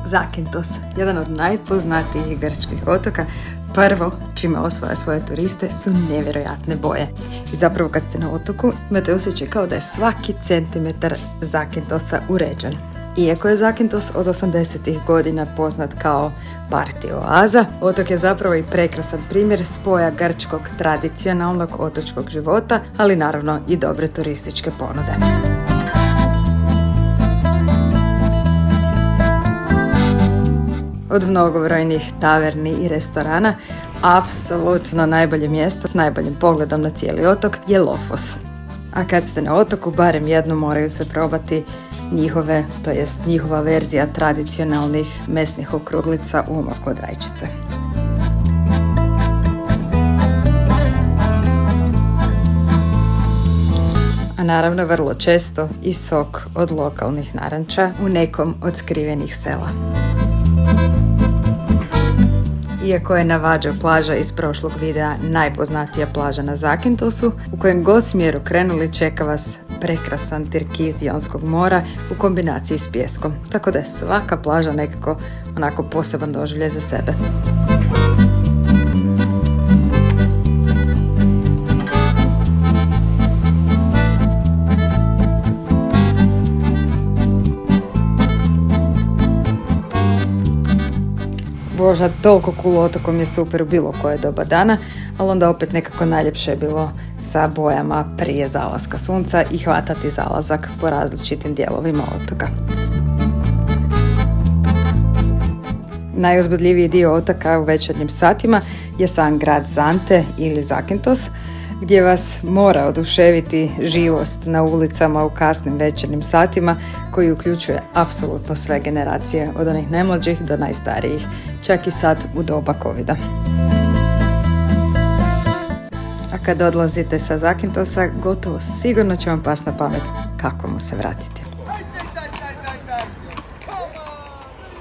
Zakynthos, jedan od najpoznatijih grčkih otoka, prvo čime osvaja svoje turiste su nevjerojatne boje. I zapravo kad ste na otoku imate osjećaj kao da je svaki centimetar Zakinthosa uređen. Iako je Zakynthos od 80-ih godina poznat kao party oaza, otok je zapravo i prekrasan primjer spoja grčkog tradicionalnog otočkog života, ali naravno i dobre turističke ponude. Od mnogobrojnih taverni i restorana, apsolutno najbolje mjesto s najboljim pogledom na cijeli otok je Lofos. A kad ste na otoku, barem jednom moraju se probati njihova verzija tradicionalnih mesnih okruglica u umaku od rajčice. A naravno vrlo često i sok od lokalnih naranča u nekom od skrivenih sela. Iako je Navađo plaža iz prošlog videa najpoznatija plaža na Zakinthosu, u kojem god smjeru krenuli čeka vas prekrasan tirkiz Jonskog mora u kombinaciji s pijeskom, tako da je svaka plaža nekako onako poseban doživljaj za sebe. Vožnja toliko cool otokom je super u bilo koje doba dana, ali onda opet nekako najljepše je bilo sa bojama prije zalaska sunca i hvatati zalazak po različitim dijelovima otoka. Najuzbudljiviji dio otoka u večernjim satima je sam grad Zante ili Zakynthos, gdje vas mora oduševiti živost na ulicama u kasnim večernjim satima koji uključuje apsolutno sve generacije, od onih najmlađih do najstarijih, čak i sad u doba covida. A kad odlazite sa Zakinthosa, gotovo sigurno će vam pasti na pamet kako mu se vratiti.